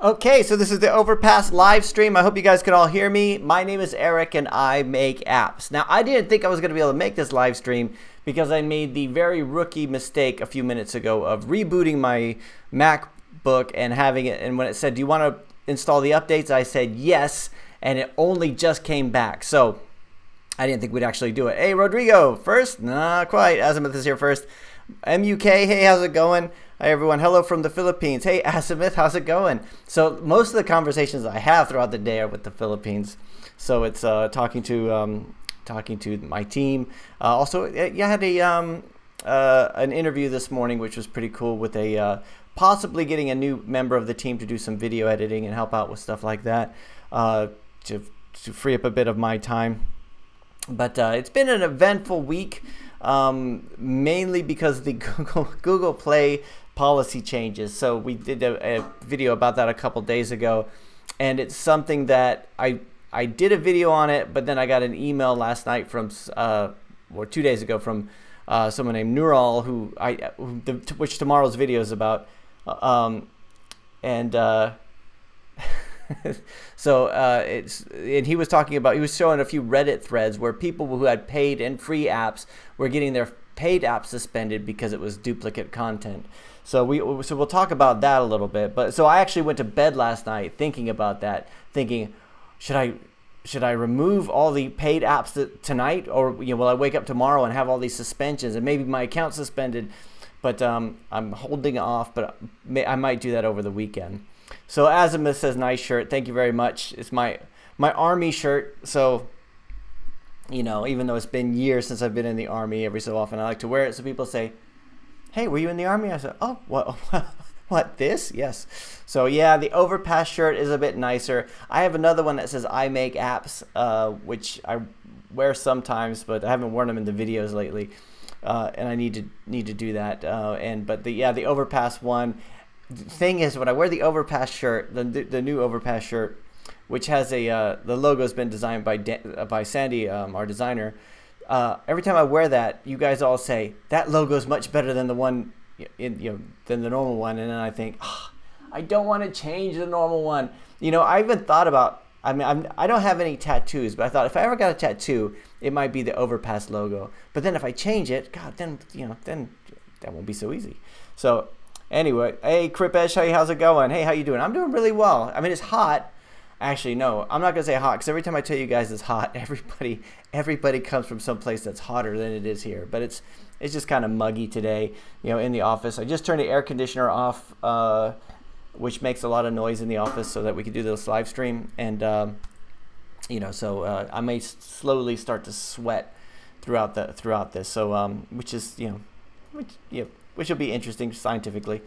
Okay, so this is the Overpass live stream. I hope you guys can all hear me. My name is Eric and I make apps. Now, I didn't think I was going to be able to make this live stream because I made the very rookie mistake a few minutes ago of rebooting my MacBook and having it, and when it said, do you want to install the updates? I said yes, and it only just came back. So I didn't think we'd actually do it. Hey, Rodrigo, first? Not quite. Azimuth is here first. MUK, hey, how's it going? Hi, everyone. Hello from the Philippines. Hey, Azimuth, how's it going? So most of the conversations I have throughout the day are with the Philippines. So it's talking to my team. Also, I had an interview this morning, which was pretty cool, with a possibly getting a new member of the team to do some video editing and help out with stuff like that, to free up a bit of my time. But it's been an eventful week, mainly because of the Google Play policy changes. So we did a video about that a couple days ago, and it's something that I did a video on it, but then I got an email last night from or 2 days ago from someone named Neural, which tomorrow's video is about, so and he was talking about, he was showing a few Reddit threads where people who had paid and free apps were getting their paid apps suspended because it was duplicate content. So we'll talk about that a little bit. But so I actually went to bed last night thinking about that, thinking, should I remove all the paid apps tonight, or will I wake up tomorrow and have all these suspensions and maybe my account suspended? But I'm holding off, but I might do that over the weekend. So Azimuth says, nice shirt. Thank you very much. It's my army shirt. So, even though it's been years since I've been in the army, every so often I like to wear it. So people say, hey, were you in the army? I said, oh, what, this? Yes. So yeah, the Overpass shirt is a bit nicer. I have another one that says I make apps, which I wear sometimes, but I haven't worn them in the videos lately. And I need to do that. But the Overpass one. The thing is, when I wear the Overpass shirt, the new Overpass shirt, which has the logo's been designed by Sandy, our designer. Every time I wear that, you guys all say that logo is much better than the one than the normal one, and then I think, I don't want to change the normal one. I even thought about. I don't have any tattoos, but I thought if I ever got a tattoo, it might be the Overpass logo. But then if I change it, God, then that won't be so easy. So anyway, hey Kripesh, hey, how's it going? Hey, how you doing? I'm doing really well. I mean, it's hot. Actually, no, I'm not gonna say hot, because every time I tell you guys it's hot, everybody comes from someplace that's hotter than it is here. But it's just kind of muggy today, in the office. I just turned the air conditioner off, which makes a lot of noise in the office, so that we can do this live stream. And I may slowly start to sweat throughout this. So which will be interesting scientifically.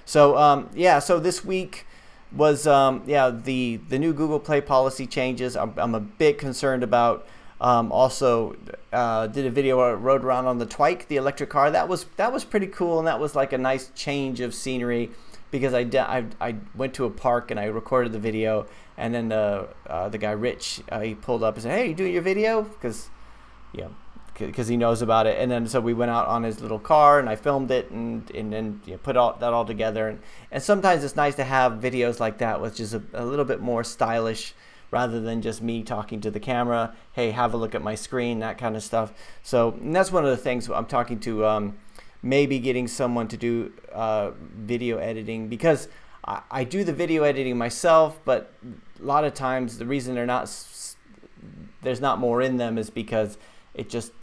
So so this week was the new Google Play policy changes. I'm a bit concerned about. Also did a video where I rode around on the Twike, the electric car. That was pretty cool, and that was like a nice change of scenery, because I went to a park and I recorded the video, and then the guy Rich, he pulled up and said, hey, you doing your video? Because he knows about it. And then so we went out on his little car and I filmed it and then put that all together. And sometimes it's nice to have videos like that, which is a little bit more stylish, rather than just me talking to the camera. Hey, have a look at my screen, that kind of stuff. So, and that's one of the things I'm talking to, maybe getting someone to do video editing, because I do the video editing myself, but a lot of times the reason there's not more in them is because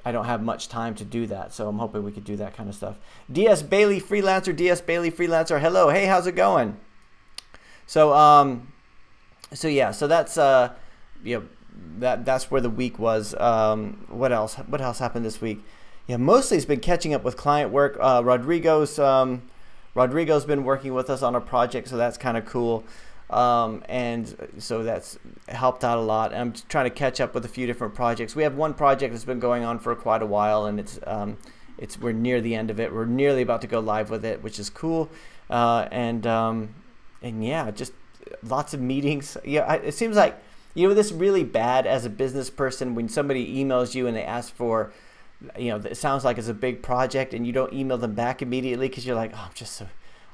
I don't have much time to do that. So I'm hoping we could do that kind of stuff. DS Bailey Freelancer, hello, hey, how's it going? So so that's that's where the week was. What else happened this week? Yeah, mostly it's been catching up with client work. Rodrigo's been working with us on a project, so that's kind of cool. And so that's helped out a lot. I'm trying to catch up with a few different projects. We have one project that's been going on for quite a while, and we're near the end of it. We're nearly about to go live with it, which is cool. And yeah, just lots of meetings. Yeah, it seems like, this is really bad as a business person when somebody emails you and they ask for, it sounds like it's a big project, and you don't email them back immediately because you're like, oh,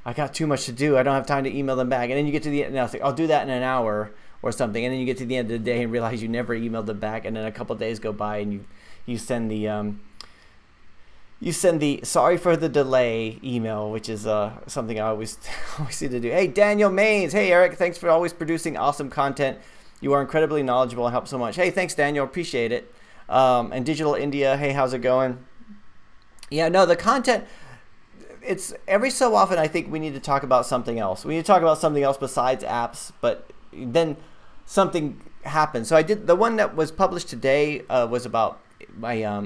I got too much to do. I don't have time to email them back. And then you get to the end, and I was like, I'll do that in an hour or something. And then you get to the end of the day and realize you never emailed them back. And then a couple of days go by, and you send the sorry for the delay email, which is something I always need to do. Hey, Daniel Maines. Hey, Eric. Thanks for always producing awesome content. You are incredibly knowledgeable and help so much. Hey, thanks, Daniel. Appreciate it. And Digital India. Hey, how's it going? Yeah, no, the content, it's every so often I think we need to talk about something else. We need to talk about something else besides apps, but then something happens. So I did, the one that was published today was about my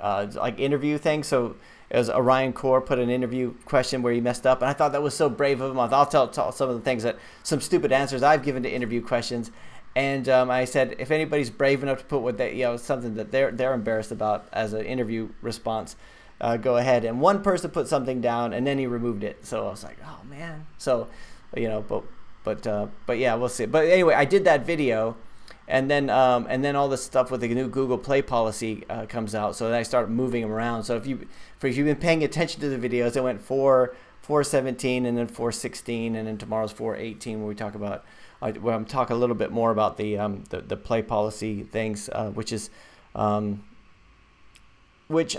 like interview thing. So it was Orion Core put an interview question where he messed up, and I thought that was so brave of him. I'll tell some of the things that, some stupid answers I've given to interview questions. And I said, if anybody's brave enough to put what they, something that they're embarrassed about as an interview response, go ahead. And one person put something down, and then he removed it. So I was like, oh man. So, but yeah, we'll see. But anyway, I did that video, and then all this stuff with the new Google Play policy comes out. So then I start moving them around. So if you've been paying attention to the videos, it went 4:17, and then 4:16, and then tomorrow's 4:18, where we talk about. Where I'm talking a little bit more about the play policy things, which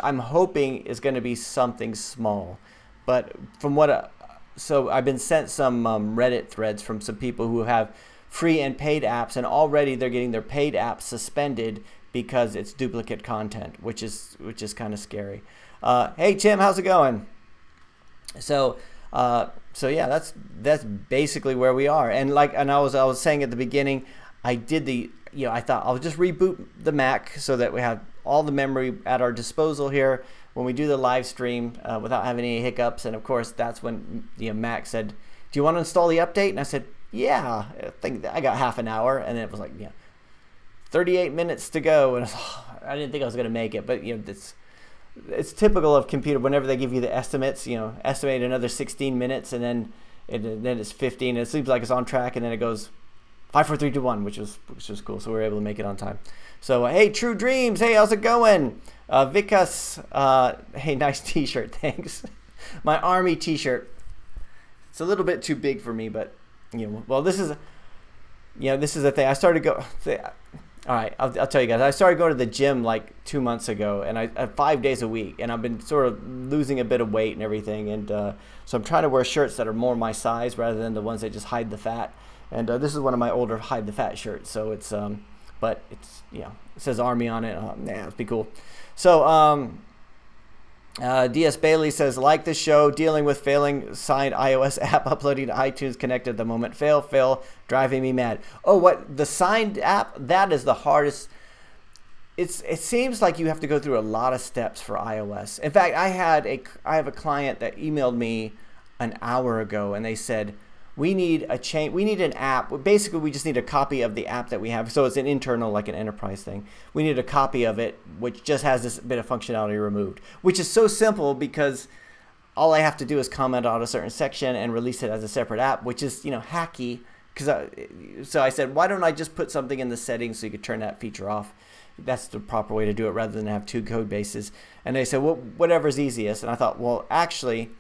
I'm hoping is going to be something small, but from what so I've been sent some Reddit threads from some people who have free and paid apps, and already they're getting their paid apps suspended because it's duplicate content, which is kind of scary. Hey Tim, how's it going? So yeah, that's basically where we are. And I was saying at the beginning, I did I thought I'll just reboot the Mac so that we have all the memory at our disposal here when we do the live stream without having any hiccups. And of course, that's when Mac said, "Do you want to install the update?" And I said, "Yeah, I think I got half an hour." And then it was like, 38 minutes to go, and I didn't think I was going to make it, but it's typical of computer. Whenever they give you the estimates, estimate another 16 minutes, and then it's 15. It seems like it's on track, and then it goes 5, 4, 3, 2, 1, which was cool. So we were able to make it on time. So hey, True Dreams, hey, how's it going? Vikas, hey, nice T-shirt, thanks. My army T-shirt. It's a little bit too big for me, but well, this is the thing. I started all right, I'll tell you guys. I started going to the gym like 2 months ago, and I 5 days a week, and I've been sort of losing a bit of weight and everything, and so I'm trying to wear shirts that are more my size rather than the ones that just hide the fat. And this is one of my older hide the fat shirts, so it's but it's it says Army on it. It'd be cool. So DS Bailey says, like this show, dealing with failing signed iOS app, uploading to iTunes, connected at the moment, fail, driving me mad. Oh, what, the signed app, that is the hardest. It seems like you have to go through a lot of steps for iOS. In fact, I have a client that emailed me an hour ago, and they said, we need an app. Basically, we just need a copy of the app that we have. So it's an internal, like an enterprise thing. We need a copy of it, which just has this bit of functionality removed, which is so simple because all I have to do is comment on a certain section and release it as a separate app, which is, hacky. So I said, why don't I just put something in the settings so you could turn that feature off? That's the proper way to do it rather than have two code bases. And they said, well, whatever's easiest. And I thought, well, actually,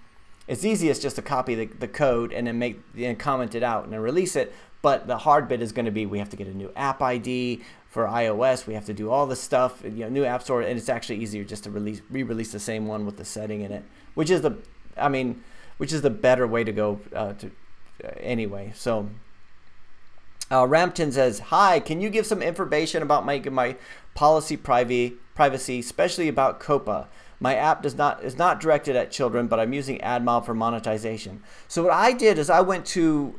it's easiest just to copy the code and then comment it out and then release it. But the hard bit is going to be we have to get a new app ID for iOS. We have to do all this stuff, new app store, and it's actually easier just to re-release the same one with the setting in it, which is the better way to go anyway. So Rampton says, hi, can you give some information about my policy privacy, especially about COPA? My app is not directed at children, but I'm using AdMob for monetization. So what I did is I went to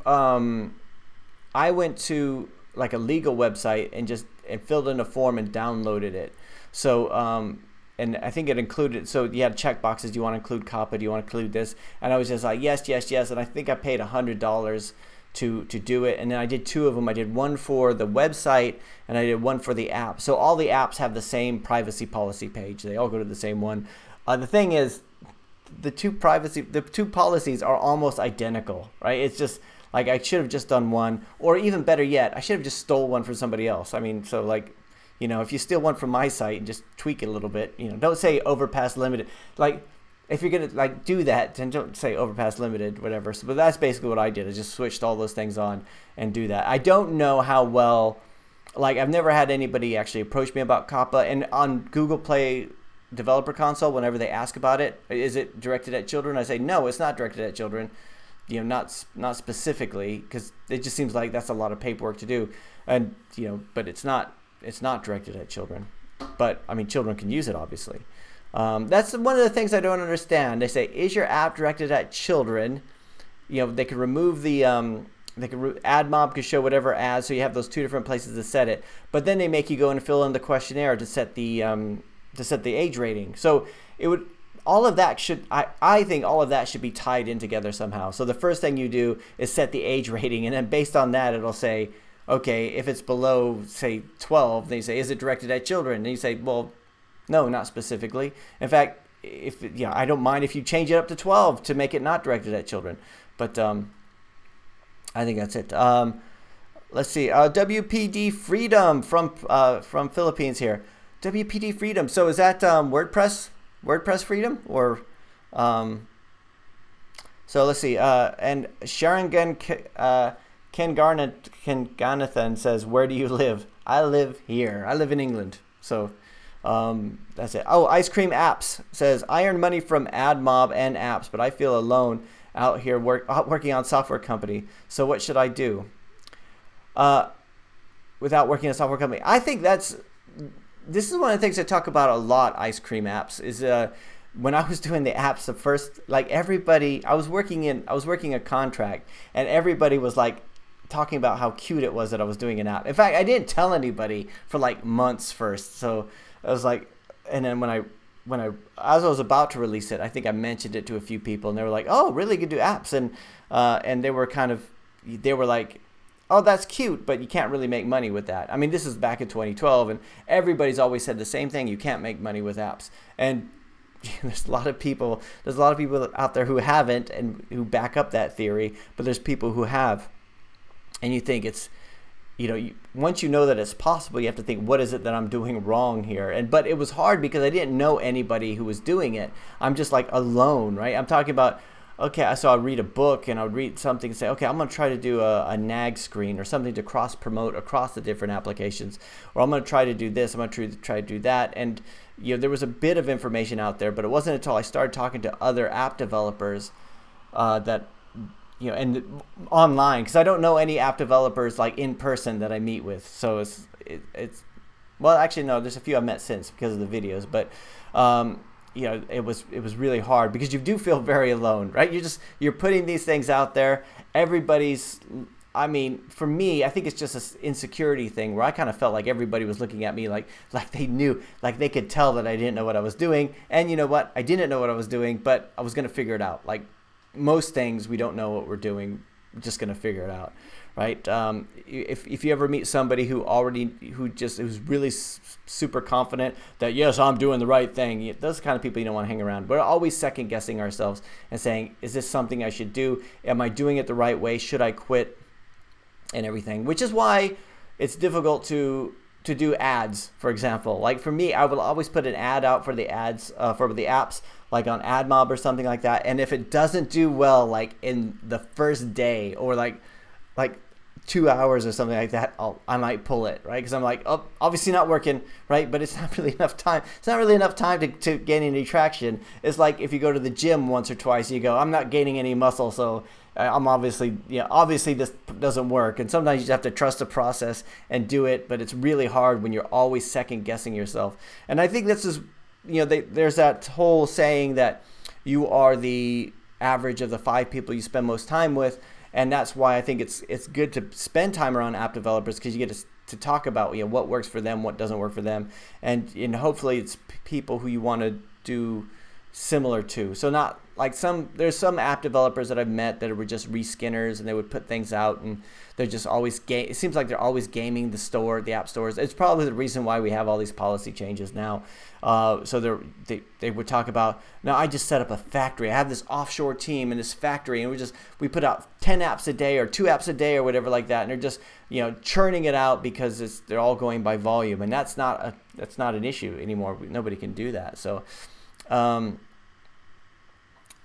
like a legal website and filled in a form and downloaded it. So and I think it included, so you had check boxes. Do you want to include COPA? Do you want to include this? And I was just like, yes, yes, yes. And I think I paid $100 to do it. And then I did 2 of them. I did one for the website and I did one for the app. So all the apps have the same privacy policy page. They all go to the same one. The thing is, the two policies are almost identical, right? It's just like I should have just done one, or even better yet, I should have just stole one from somebody else. I mean, so like, if you steal one from my site and just tweak it a little bit, don't say Overpass limited. Like, if you're gonna like do that, then don't say Overpass Limited, whatever. So, but that's basically what I did. I just switched all those things on and do that. I don't know how well, like I've never had anybody actually approach me about COPPA, and on Google Play Developer Console, whenever they ask about it, is it directed at children? I say no, it's not directed at children. You know, not specifically, because it just seems like that's a lot of paperwork to do, and you know, but it's not directed at children. But I mean, children can use it, obviously. That's one of the things I don't understand. They say, is your app directed at children? You know, they could remove the ad mob could show whatever ads, so you have those two different places to set it. But then they make you go and fill in the questionnaire to set the age rating. So it would, all of that should, I think all of that should be tied in together somehow. So the first thing you do is set the age rating, and then based on that, it'll say, okay, if it's below, say, 12, then you say, is it directed at children? And you say, well, no, not specifically. In fact, I don't mind if you change it up to 12 to make it not directed at children. But I think that's it. Let's see. WPD Freedom from Philippines here. WPD Freedom. So is that WordPress Freedom, or so let's see. And Sharon Ken Garnathan says, where do you live? I live here. I live in England. So that's it. Oh, Ice Cream Apps says, I earn money from AdMob and apps, but I feel alone out here working on software company. So what should I do without working at a software company? I think this is one of the things I talk about a lot, Ice Cream Apps, is when I was doing the apps, the first, like everybody, I was working a contract, and everybody was like talking about how cute it was that I was doing an app. In fact, I didn't tell anybody for like months first. So I was like, and then as I was about to release it, I think I mentioned it to a few people, and they were like, oh, really, you can do apps. And they were like, oh, that's cute, but you can't really make money with that. I mean, this is back in 2012, and everybody's always said the same thing: you can't make money with apps. And there's a lot of people out there who haven't and who back up that theory, but there's people who have. And you think it's, you know, once you know that it's possible, you have to think, what is it that I'm doing wrong here? But it was hard because I didn't know anybody who was doing it. I'm just like alone, right? I'm talking about, okay, so I'd read a book and I'd read something and say, okay, I'm going to try to do a nag screen or something to cross promote across the different applications, or I'm going to try to do this, I'm going to try to do that. And you know, there was a bit of information out there, but it wasn't until I started talking to other app developers that, you know, and online, because I don't know any app developers like in person that I meet with. So it's well, actually no, there's a few I've met since because of the videos, but you know, it was really hard because you do feel very alone, right? You're putting these things out there. Everybody's, I mean, for me, I think it's just an insecurity thing where I kind of felt like everybody was looking at me like they knew, like they could tell that I didn't know what I was doing. And you know what? I didn't know what I was doing, but I was going to figure it out. Like most things, we don't know what we're doing. We're just going to figure it out, right? If you ever meet somebody who's really super confident that, yes, I'm doing the right thing, those kind of people you don't want to hang around. We're always second guessing ourselves and saying, is this something I should do? Am I doing it the right way? Should I quit? And everything, which is why it's difficult to do ads, for example. Like for me, I will always put an ad out for the ads for the apps, like on AdMob or something like that. And if it doesn't do well, like in the first day or like 2 hours or something like that, I might pull it, right? Because I'm like, oh, obviously not working, right? But it's not really enough time. It's not really enough time to gain any traction. It's like if you go to the gym once or twice, you go, I'm not gaining any muscle, so I'm obviously this doesn't work. And sometimes you just have to trust the process and do it, but it's really hard when you're always second guessing yourself. And I think this is, you know, there's that whole saying that you are the average of the 5 people you spend most time with. And that's why I think it's good to spend time around app developers, because you get to talk about, you know, what works for them, what doesn't work for them, and hopefully it's people who you want to do similar to. So not like there's some app developers that I've met that were just reskinners, and they would put things out and they're just always it seems like they're always gaming the app stores. It's probably the reason why we have all these policy changes now. So they would talk about, now I just set up a factory. I have this offshore team in this factory, and we put out 10 apps a day or 2 apps a day or whatever like that, and they're just, you know, churning it out because they're all going by volume, and that's not an issue anymore. Nobody can do that. So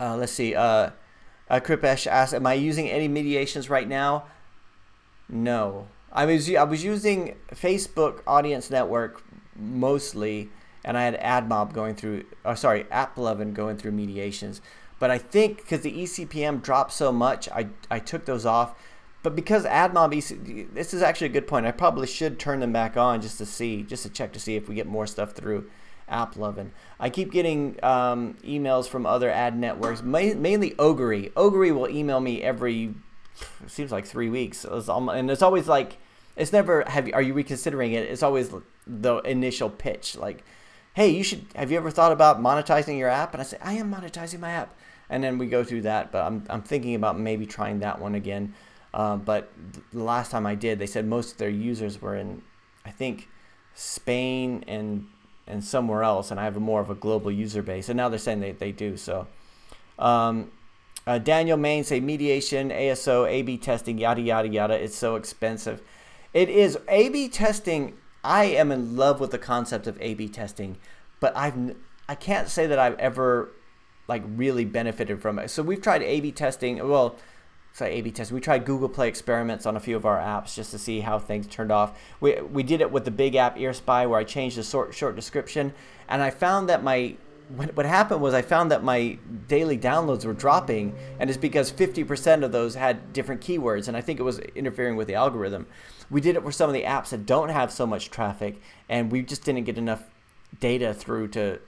Let's see. Kripesh asked, "Am I using any mediations right now?" No, I was using Facebook Audience Network mostly, and I had AdMob going through. Oh, sorry, AppLovin going through mediations. But I think because the eCPM dropped so much, I took those off. But because AdMob, this is actually a good point. I probably should turn them back on just to check to see if we get more stuff through AppLovin. I keep getting emails from other ad networks, mainly Ogre. Ogre will email me every, it seems like 3 weeks, and it's always like, it's never are you reconsidering it. It's always the initial pitch, like, hey, have you ever thought about monetizing your app? And I say, I am monetizing my app, and then we go through that. But I'm thinking about maybe trying that one again. But the last time I did, they said most of their users were in, I think, Spain and somewhere else, and I have more of a global user base, and now they're saying they do. So Daniel Main say mediation, ASO, A/B testing, yada yada yada. It's so expensive. It is. A/B testing, I am in love with the concept of A/B testing, but I can't say that I've ever like really benefited from it. So we've tried A/B testing. Well, sorry, A/B testing. We tried Google Play experiments on a few of our apps just to see how things turned off. We did it with the big app EarSpy, where I changed the short description, and I found that what happened was I found that my daily downloads were dropping, and it's because 50% of those had different keywords, and I think it was interfering with the algorithm. We did it for some of the apps that don't have so much traffic, and we just didn't get enough data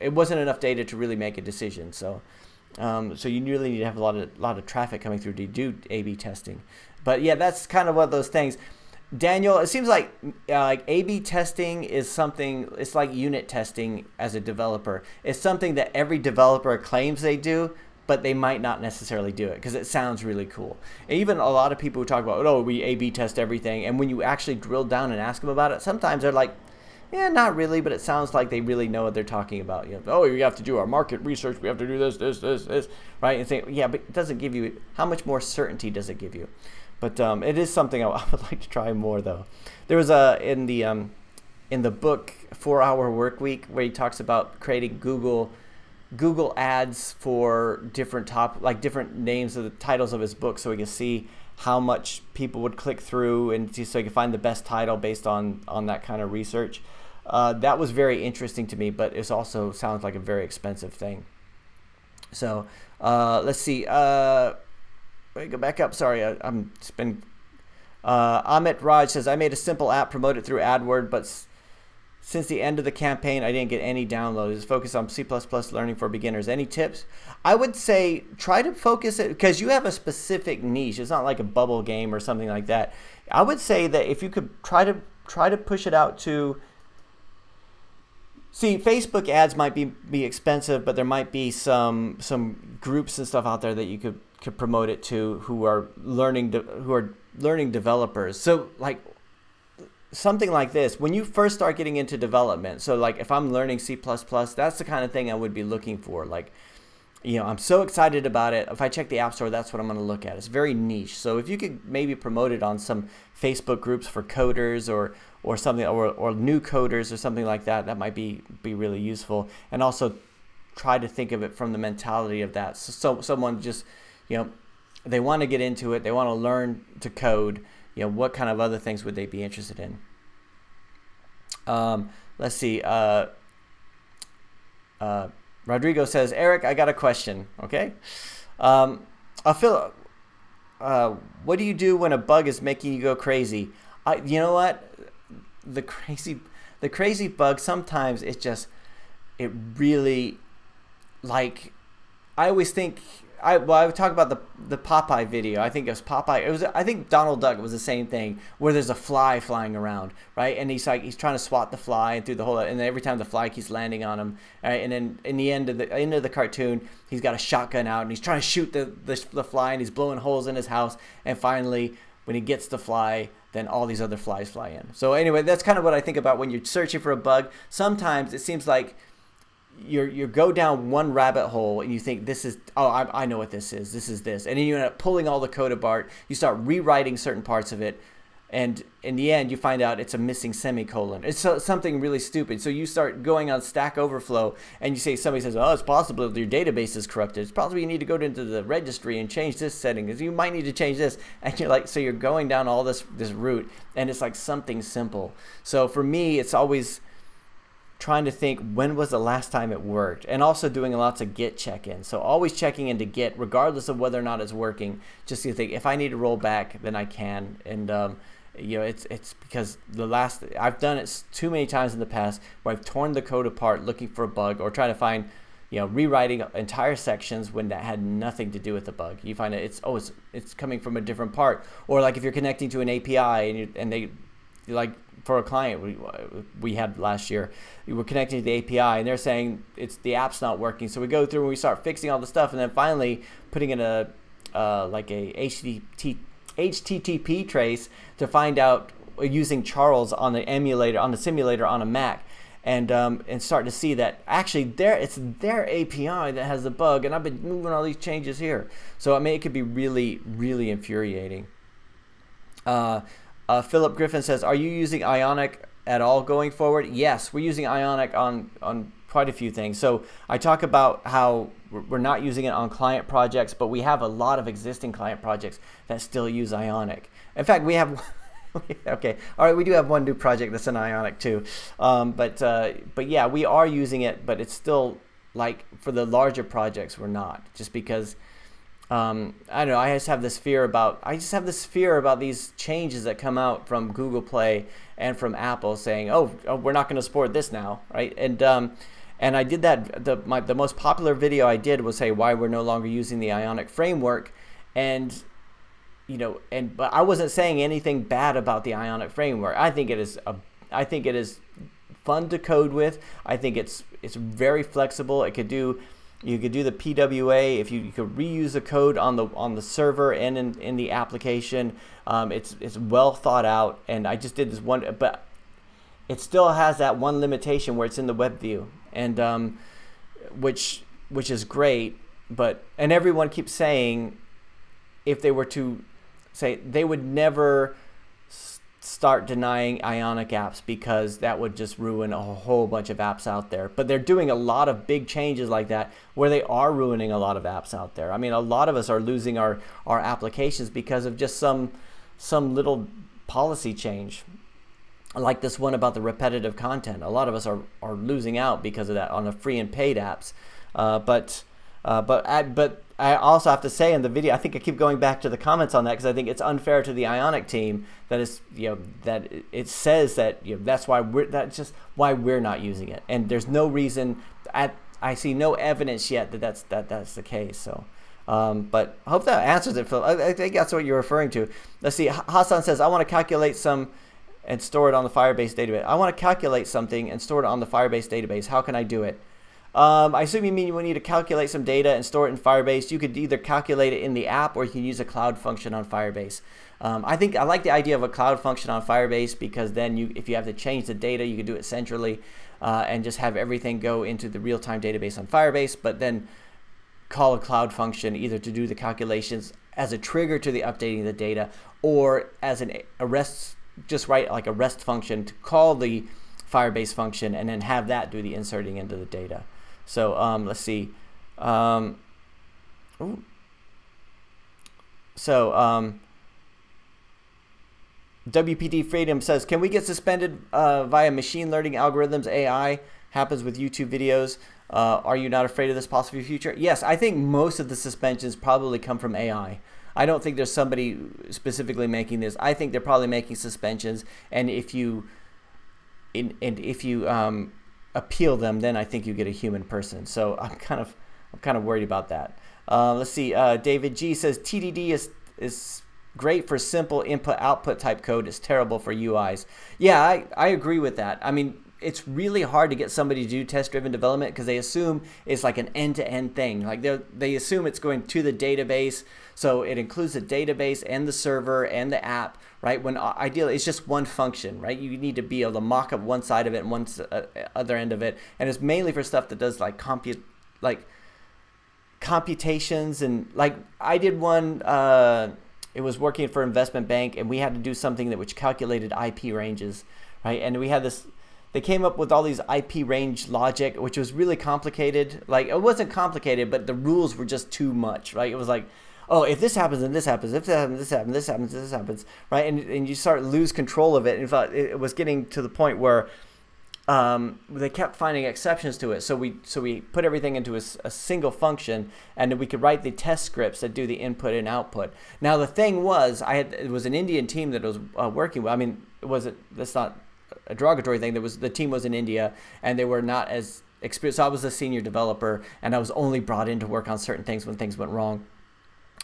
it wasn't enough data to really make a decision. So so you really need to have a lot of traffic coming through to do A/B testing. But yeah, that's kind of one of those things. Daniel, it seems like A/B testing is something, it's like unit testing as a developer. It's something that every developer claims they do, but they might not necessarily do it because it sounds really cool. And even a lot of people who talk about, oh, we A/B test everything, and when you actually drill down and ask them about it, sometimes they're like, yeah, not really, but it sounds like they really know what they're talking about. You know, oh, we have to do our market research, we have to do this, right? And say, yeah, but it doesn't give you, how much more certainty does it give you? But it is something I would like to try more, though. There was in the book 4-Hour Workweek, where he talks about creating Google ads for different different names of the titles of his book, so we can see how much people would click through, and so you can find the best title based on that kind of research. That was very interesting to me, but it also sounds like a very expensive thing. So let's see. Let me go back up. Sorry, Amit Raj says, I made a simple app, promoted through AdWord, but since the end of the campaign, I didn't get any downloads. Focus on C++ learning for beginners. Any tips? I would say try to focus it, because you have a specific niche. It's not like a bubble game or something like that. I would say that if you could try to push it out to, see, Facebook ads might be expensive, but there might be some groups and stuff out there that you could promote it to who are learning developers. So like something like this, when you first start getting into development, so like if I'm learning C++, that's the kind of thing I would be looking for. Like, you know, I'm so excited about it. If I check the App Store, that's what I'm going to look at. It's very niche. So if you could maybe promote it on some Facebook groups for coders or something, or new coders or something like that, that might be really useful. And also try to think of it from the mentality of that. So someone just, you know, they want to get into it, they want to learn to code, you know, what kind of other things would they be interested in? Let's see. Rodrigo says, Eric, I got a question. Okay. What do you do when a bug is making you go crazy? You know what? The crazy bug, sometimes it really, like, I always think, I would talk about the Popeye video. I think it was Popeye. I think Donald Duck was the same thing, where there's a fly flying around, right? And he's trying to swat the fly through the whole, and then every time the fly keeps landing on him, right? And then in the end of the cartoon, he's got a shotgun out and he's trying to shoot the fly, and he's blowing holes in his house. And finally, when he gets the fly, then all these other flies fly in. So anyway, that's kind of what I think about when you're searching for a bug. Sometimes it seems like you go down one rabbit hole and you think, this is, oh, I know what this is, and then you end up pulling all the code apart, you start rewriting certain parts of it, And in the end, you find out it's a missing semicolon. It's something really stupid. So you start going on Stack Overflow, and you say, somebody says, oh, it's possible that your database is corrupted. It's possible you need to go into the registry and change this setting, because you might need to change this. And you're like, so you're going down all this route, and it's like something simple. So for me, it's always trying to think, when was the last time it worked? And also doing lots of Git check-ins. So always checking into Git, regardless of whether or not it's working, just to think, if I need to roll back, then I can. And you know, it's because I've done it too many times in the past where I've torn the code apart looking for a bug, or trying to find, you know, rewriting entire sections when that had nothing to do with the bug. You find that it's coming from a different part. Or like if you're connecting to an API and they, like for a client we had last year, we were connecting to the API and they're saying the app's not working. So we go through and we start fixing all the stuff, and then finally putting in a like a HTTP trace to find out, using Charles on the emulator, on the simulator on a Mac, and start to see that actually it's their API that has the bug, and I've been moving all these changes here. So I mean, it could be really, really infuriating. Philip Griffin says, are you using Ionic at all going forward? Yes, we're using Ionic on quite a few things. So I talk about how we're not using it on client projects, but we have a lot of existing client projects that still use Ionic. In fact, we have okay, all right, we do have one new project that's in Ionic too. But yeah, we are using it, but it's still, like, for the larger projects, we're not, just because I don't know, I just have this fear about these changes that come out from Google Play and from Apple saying, oh we're not going to support this now, right? And I did that. The most popular video I did was say why we're no longer using the Ionic framework, and you know, but I wasn't saying anything bad about the Ionic framework. I think it is fun to code with. I think it's very flexible. You could do the PWA, if you could reuse the code on the server and in the application. It's well thought out, and I just did this one, but it still has that one limitation where it's in the web view, and which is great. And everyone keeps saying, if they were to say, they would never start denying Ionic apps, because that would just ruin a whole bunch of apps out there. But they're doing a lot of big changes like that, where they are ruining a lot of apps out there. I mean, a lot of us are losing our applications because of just some little policy change, like this one about the repetitive content. A lot of us are losing out because of that on the free and paid apps. But I also have to say in the video, I think I keep going back to the comments on that, because I think it's unfair to the Ionic team that is, you know, that it says that, you know, that's just why we're not using it, and there's no reason. I see no evidence yet that that's the case. So, but I hope that answers it, Phil. I think that's what you're referring to. Let's see. Hassan says, I want to calculate some and store it on the Firebase database. I want to calculate something and store it on the Firebase database. How can I do it? I assume you mean you need to calculate some data and store it in Firebase. You could either calculate it in the app, or you can use a cloud function on Firebase. I think I like the idea of a cloud function on Firebase, because then if you have to change the data, you can do it centrally and just have everything go into the real-time database on Firebase, but then call a cloud function either to do the calculations as a trigger to the updating the data, or as a REST, just write like a REST function to call the Firebase function and then have that do the inserting into the data. So let's see. WPD Freedom says, can we get suspended via machine learning algorithms? AI happens with YouTube videos. Are you not afraid of this possible future? Yes, I think most of the suspensions probably come from AI. I don't think there's somebody specifically making this. I think they're probably making suspensions, and if you appeal them, then I think you get a human person. So I'm kind of worried about that. Let's see. David G says TDD is great for simple input-output type code. It's terrible for UIs. Yeah, I agree with that. I mean, it's really hard to get somebody to do test-driven development, because they assume it's like an end-to-end thing. Like they assume it's going to the database, so it includes the database and the server and the app, right? When ideally it's just one function, right? You need to be able to mock up one side of it and one other end of it, and it's mainly for stuff that does like computations. And like I did one it was working for investment bank, and we had to do something that which calculated IP ranges, right? And we had this. They came up with all these IP range logic, which was really complicated. Like, it wasn't complicated, but the rules were just too much, right? It was like, oh, if this happens, then this happens. If this happens, this happens. This happens, this happens, right? And you start to lose control of it. In fact, it was getting to the point where they kept finding exceptions to it. So we put everything into a single function, and then we could write the test scripts that do the input and output. Now the thing was, it was an Indian team that was working with. I mean, that's not a derogatory thing. The team was in India, and they were not as experienced. So I was a senior developer, and I was only brought in to work on certain things when things went wrong.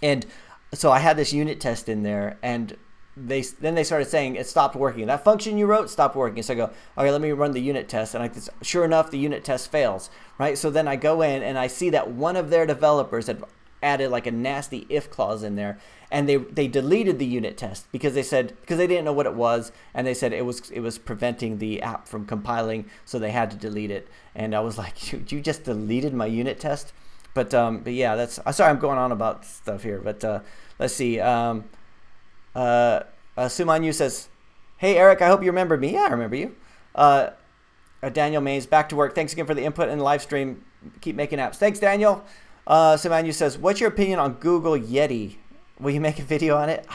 And so I had this unit test in there, and then they started saying it stopped working. That function you wrote stopped working. So I go, okay, let me run the unit test. And sure enough, the unit test fails, right? So then I go in and I see that one of their developers had added like a nasty if clause in there, and they deleted the unit test because they didn't know what it was, and they said it was preventing the app from compiling, so they had to delete it. And I was like, you just deleted my unit test? But yeah, sorry, I'm going on about stuff here, but let's see. Sumanyu says, hey, Eric, I hope you remember me. Yeah, I remember you. Daniel Mays, back to work. Thanks again for the input and the live stream. Keep making apps. Thanks, Daniel. Sumanyu says, what's your opinion on Google Yeti? Will you make a video on it?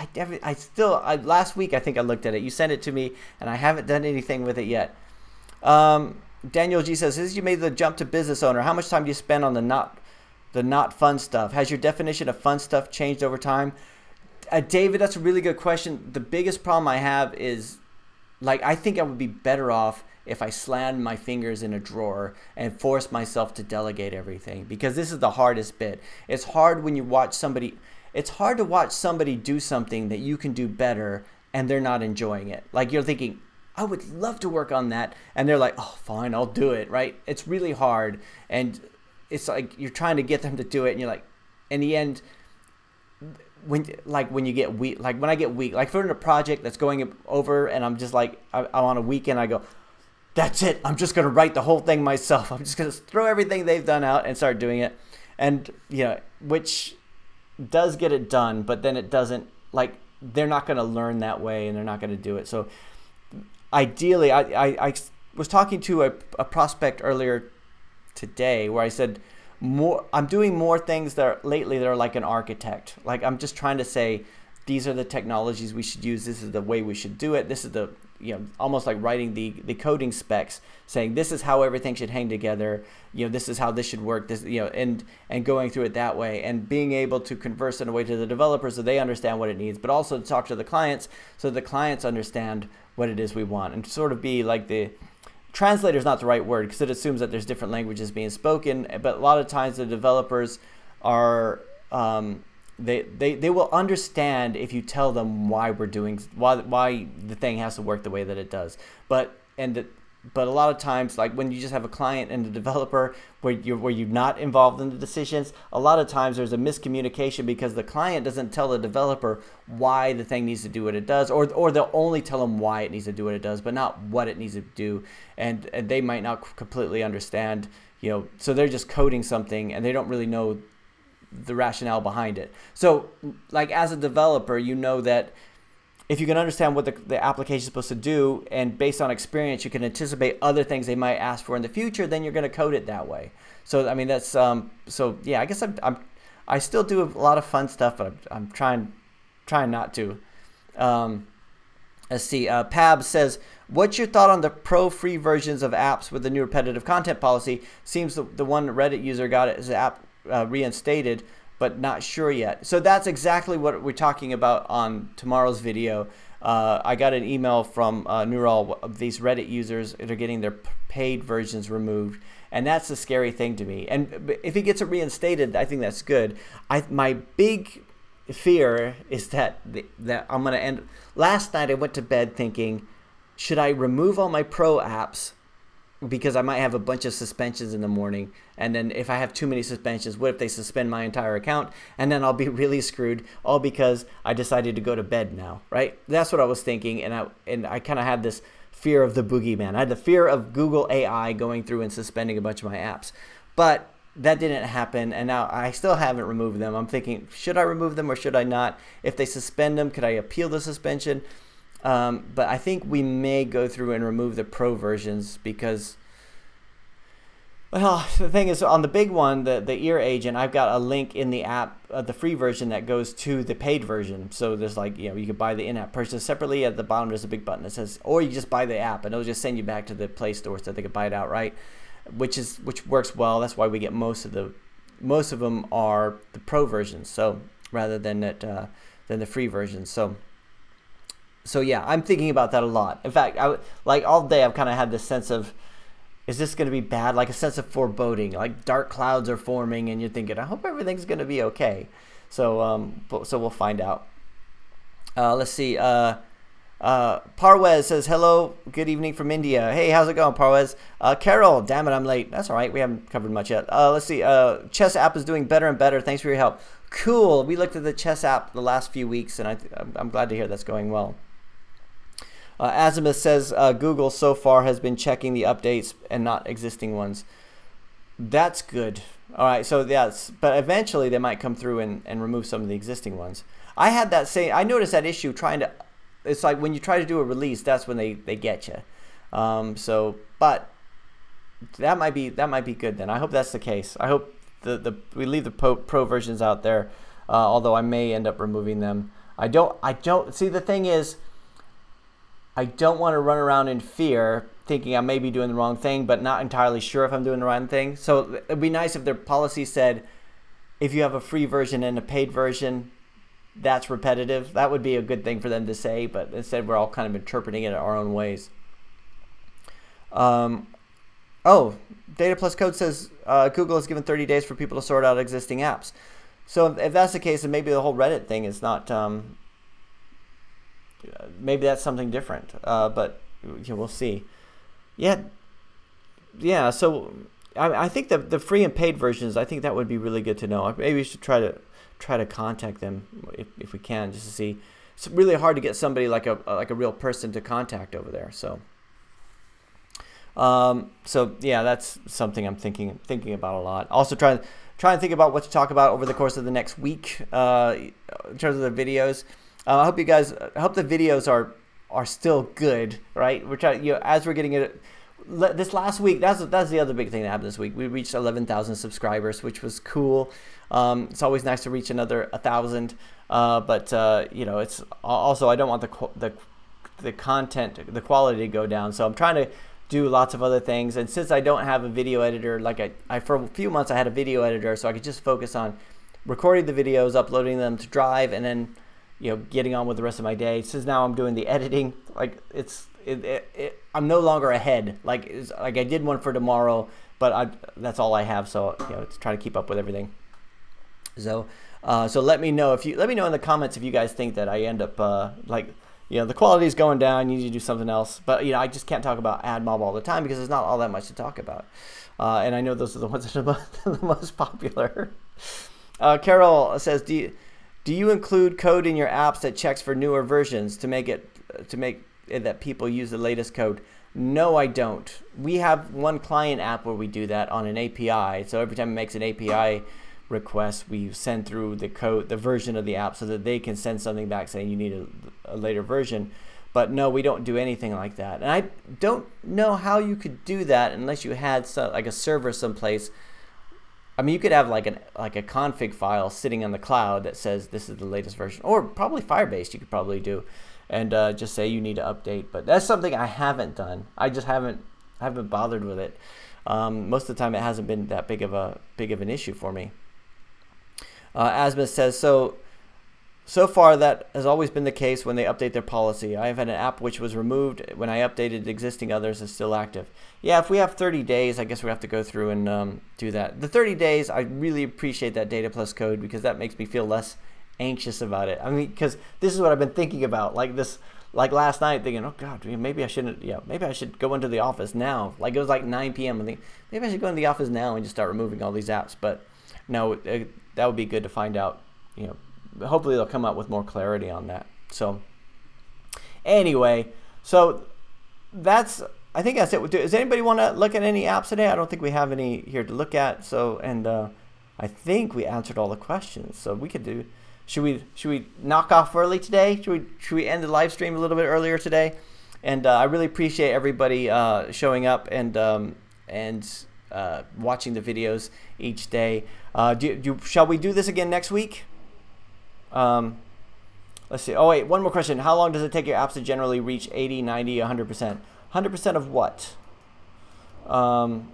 Last week, I think I looked at it. You sent it to me, and I haven't done anything with it yet. Daniel G says, since you made the jump to business owner, how much time do you spend on the not fun stuff? Has your definition of fun stuff changed over time? David, that's a really good question. The biggest problem I have is, like, I think I would be better off if I slammed my fingers in a drawer and forced myself to delegate everything, because this is the hardest bit. It's hard when you watch somebody. It's hard to watch somebody do something that you can do better and they're not enjoying it. Like, you're thinking, I would love to work on that, and they're like, oh, fine, I'll do it, right? It's really hard, and it's like you're trying to get them to do it, and you're like, in the end, when you get weak, like when I get weak, like if we're in a project that's going over and I'm just like, I'm on a weekend, I go, that's it, I'm just going to write the whole thing myself. I'm just going to throw everything they've done out and start doing it. And, which does get it done, but then it doesn't, like, they're not going to learn that way, and they're not going to do it. So ideally, I was talking to a prospect earlier today where I said, I'm doing more things lately that are like an architect. Like, I'm just trying to say, these are the technologies we should use. This is the way we should do it. This is the, almost like writing the coding specs, saying this is how everything should hang together. This is how this should work. This, and going through it that way, and being able to converse in a way to the developers so they understand what it needs, but also to talk to the clients so the clients understand what it is we want, and sort of be like the translator is not the right word because it assumes that there's different languages being spoken, but a lot of times the developers are they will understand if you tell them why the thing has to work the way that it does. But a lot of times, like when you just have a client and a developer where you're not involved in the decisions, a lot of times there's a miscommunication because the client doesn't tell the developer why the thing needs to do what it does, or they'll only tell them why it needs to do what it does, but not what it needs to do, and they might not completely understand, so they're just coding something and they don't really know the rationale behind it. So, like, as a developer, that if you can understand what the application is supposed to do, and based on experience, you can anticipate other things they might ask for in the future, then you're going to code it that way. So, I mean, that's so yeah. I guess I still do a lot of fun stuff, but I'm trying not to. Let's see. Pab says, what's your thought on the pro free versions of apps with the new repetitive content policy? Seems the one Reddit user got it as an app reinstated, but not sure yet. So that's exactly what we're talking about on tomorrow's video. I got an email from Neural of these Reddit users that are getting their paid versions removed, and that's the scary thing to me. And if he gets it reinstated, I think that's good. My big fear is that I'm going to end. Last night I went to bed thinking, should I remove all my pro apps because I might have a bunch of suspensions in the morning, and then if I have too many suspensions, what if they suspend my entire account, and then I'll be really screwed, all because I decided to go to bed now, right? That's what I was thinking, and I kind of had this fear of the boogeyman. I had the fear of Google AI going through and suspending a bunch of my apps. But that didn't happen, and now I still haven't removed them. I'm thinking, should I remove them or should I not? If they suspend them, could I appeal the suspension? But I think we may go through and remove the pro versions because, well, the thing is, on the big one, the ear agent, I've got a link in the app, the free version that goes to the paid version. So there's like, you know, you could buy the in-app purchase separately. At the bottom, there's a big button that says, or you just buy the app, and it'll just send you back to the Play Store so they could buy it outright, which works well. That's why we get most of them are the pro versions, so rather than the free versions. So yeah, I'm thinking about that a lot. In fact, like all day I've kind of had this sense of, is this going to be bad? Like a sense of foreboding, like dark clouds are forming, and you're thinking, I hope everything's going to be okay. So so we'll find out. Let's see. Parwez says, hello, good evening from India. Hey, how's it going, Parwez? Carol, damn it, I'm late. That's all right. We haven't covered much yet. Let's see. Chess app is doing better and better. Thanks for your help. Cool. We looked at the chess app the last few weeks, and I'm glad to hear that's going well. Azimuth says Google so far has been checking the updates and not existing ones. That's good. All right, so yes, but eventually they might come through and remove some of the existing ones. I had that same. I noticed that issue trying to. It's like when you try to do a release, that's when they get you. But that might be good then. I hope that's the case. I hope we leave the pro versions out there. Although I may end up removing them. I don't see, the thing is, I don't want to run around in fear thinking I may be doing the wrong thing, but not entirely sure if I'm doing the right thing. So it'd be nice if their policy said, if you have a free version and a paid version, that's repetitive. That would be a good thing for them to say, but instead we're all kind of interpreting it in our own ways. Oh, Data Plus Code says Google has given 30 days for people to sort out existing apps. So if that's the case, then maybe the whole Reddit thing is not... maybe that's something different, but we'll see. Yeah. So I think the free and paid versions, I think that would be really good to know. Maybe we should try to contact them if we can, just to see. It's really hard to get somebody like a real person to contact over there. So yeah, that's something I'm thinking about a lot. Also try and think about what to talk about over the course of the next week in terms of the videos. I hope the videos are still good, right? We're trying, as we're getting it. This last week, that's the other big thing that happened this week. We reached 11,000 subscribers, which was cool. It's always nice to reach another 1,000, but it's also, I don't want the content, the quality to go down. So I'm trying to do lots of other things. And since I don't have a video editor, like I for a few months I had a video editor, so I could just focus on recording the videos, uploading them to Drive, and then getting on with the rest of my day. Since now I'm doing the editing, like I'm no longer ahead. Like I did one for tomorrow, but that's all I have. So to try to keep up with everything. So let me know in the comments if you guys think that I end up the quality is going down. You need to do something else. But I just can't talk about AdMob all the time because there's not all that much to talk about. And I know those are the ones that are the most popular. Carol says, do you include code in your apps that checks for newer versions to make it that people use the latest code? No, I don't. We have one client app where we do that on an API. So every time it makes an API request, we send through the code, the version of the app, so that they can send something back saying you need a later version. But no, we don't do anything like that. And I don't know how you could do that unless you had like a server someplace. I mean, you could have like a config file sitting on the cloud that says this is the latest version, or probably Firebase you could probably do, and just say you need to update. But that's something I haven't done. I just haven't bothered with it. Most of the time, it hasn't been that big of an issue for me. Asmus says, so far that has always been the case when they update their policy. I have had an app which was removed when I updated existing, others is still active. Yeah, if we have 30 days, I guess we have to go through and do that. The 30 days, I really appreciate that Data Plus Code because that makes me feel less anxious about it. I mean, because this is what I've been thinking about, like last night, thinking, oh God, maybe I shouldn't, maybe I should go into the office now. Like it was like 9 p.m. I think maybe I should go into the office now and just start removing all these apps. But no, that would be good to find out. Hopefully they'll come up with more clarity on that. So anyway, so that's I think that's it. Does anybody want to look at any apps today? I don't think we have any here to look at. So, and I think we answered all the questions. So we could do. Should we knock off early today? Should we end the live stream a little bit earlier today? And I really appreciate everybody showing up and watching the videos each day. Shall we do this again next week? Let's see. Oh wait, one more question. How long does it take your apps to generally reach 80, 90, 100%? 100% of what? All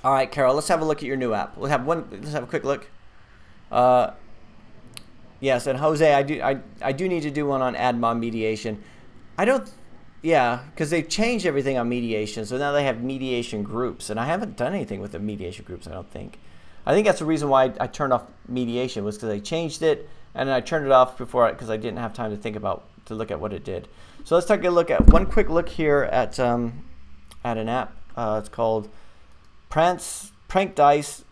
right, Carol. Let's have a look at your new app. Let's have a quick look. Yes, and Jose, I do need to do one on AdMod mediation. Yeah, because they've changed everything on mediation, so now they have mediation groups, and I haven't done anything with the mediation groups, I don't think. I think that's the reason why I turned off mediation, was because they changed it, and then I turned it off before because I didn't have time to look at what it did. So let's take a look at one quick look here at an app. It's called Prank Dice,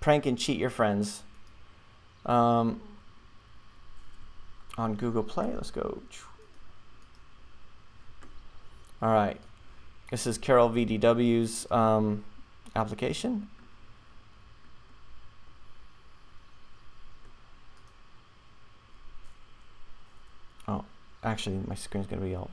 Prank and Cheat Your Friends. On Google Play, let's go. All right, this is Carol VDW's application. Oh, actually, my screen's gonna be all.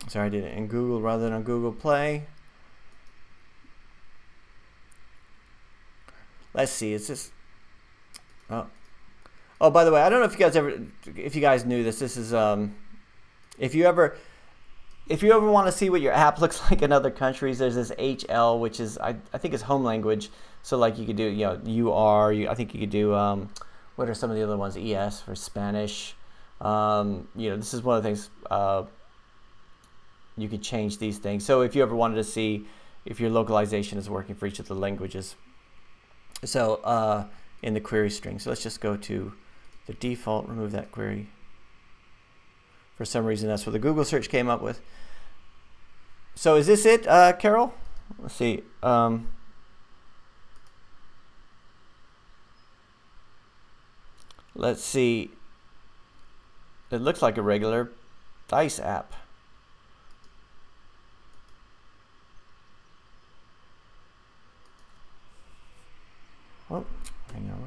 Sorry, I did it in Google rather than on Google Play. Let's see. It's just. Oh, by the way, I don't know if you guys knew this. This is if you ever want to see what your app looks like in other countries, there's this HL, which is I think it's home language. So like you could do I think you could do what are some of the other ones? ES for Spanish. This is one of the things you could change these things. So if you ever wanted to see if your localization is working for each of the languages. So in the query string. So let's just go to the default, remove that query. For some reason, that's what the Google search came up with. So is this it, Carol? Let's see. Let's see. It looks like a regular Dice app. Oh, hang on.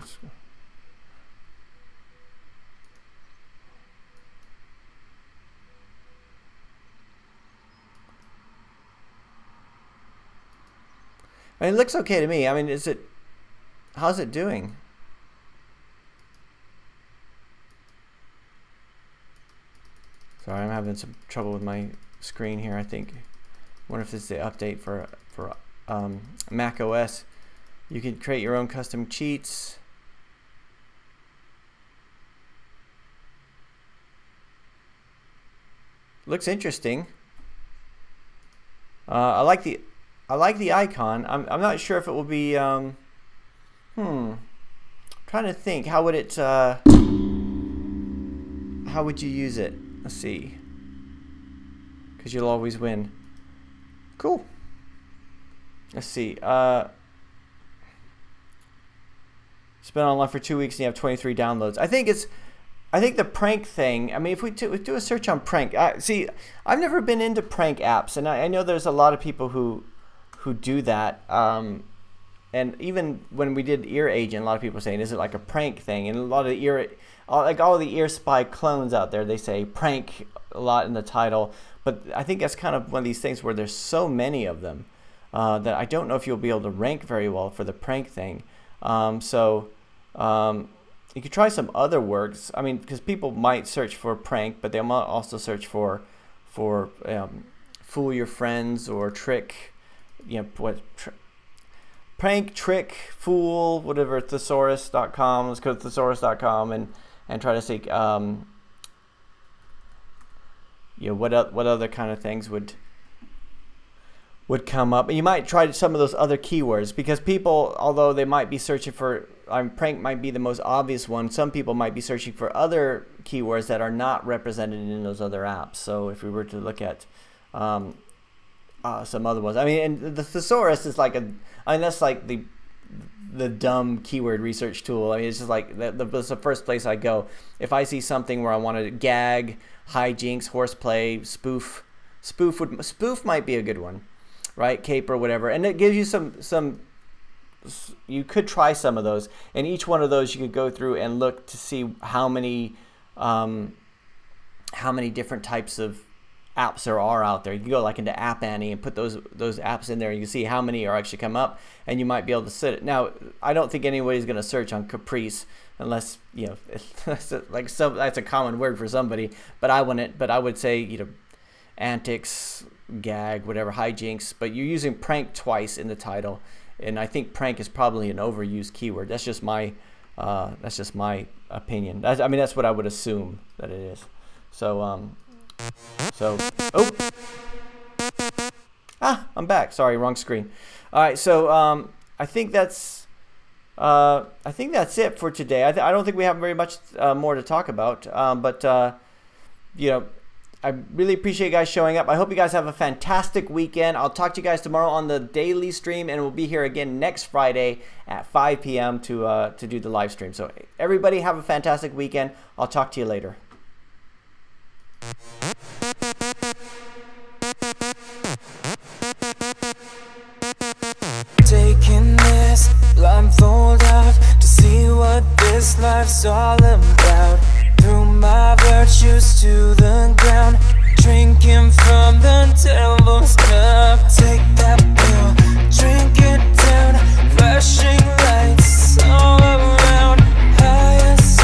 I mean, it looks okay to me. I mean, how's it doing? Sorry, I'm having some trouble with my screen here, I think. I wonder if this is the update for Mac OS. You can create your own custom cheats. Looks interesting. I like the icon. I'm not sure if it will be. Trying to think. How would it? How would you use it? Let's see. Because you'll always win. Cool. Let's see. It's been online for 2 weeks and you have 23 downloads. I think the prank thing, I mean, if we do a search on prank, see, I've never been into prank apps, and I know there's a lot of people who do that. And even when we did Ear Agent, a lot of people were saying, is it like a prank thing? And a lot of all the Ear Spy clones out there, they say prank a lot in the title. But I think that's kind of one of these things where there's so many of them that I don't know if you'll be able to rank very well for the prank thing. You could try some other words. I mean, because people might search for prank, but they might also search for fool your friends or trick. Prank, trick, fool, whatever. Thesaurus.com. Let's go to thesaurus.com and try to see what other kind of things would come up. You might try some of those other keywords, because people, although they might be searching for, prank might be the most obvious one, some people might be searching for other keywords that are not represented in those other apps. So if we were to look at some other ones, I mean, and the thesaurus is like that's like the the dumb keyword research tool. I mean, it's just like that's the first place I go. If I see something where I want to gag, hijinks, horseplay, spoof might be a good one, right? Caper, whatever, and it gives you some. You could try some of those, and each one of those you could go through and look to see how many different types of apps there are out there. You can go like into App Annie and put those apps in there, and you can see how many are actually come up, and you might be able to sit it. Now, I don't think anybody's going to search on Caprice unless, you know, that's a common word for somebody, but I wouldn't. But I would say, you know, antics, gag, whatever, hijinks, but you're using prank twice in the title, and I think prank is probably an overused keyword. That's just my opinion. I mean, that's what I would assume that it is. So I'm back. Sorry, wrong screen. All right, so I think that's it for today. I don't think we have very much more to talk about. But you know, I really appreciate you guys showing up. I hope you guys have a fantastic weekend. I'll talk to you guys tomorrow on the daily stream, and we'll be here again next Friday at 5 p.m. to do the live stream. So everybody have a fantastic weekend. I'll talk to you later. Taking this blindfold off to see what this life's all about. Threw my virtues to the ground, drinking from the devil's cup.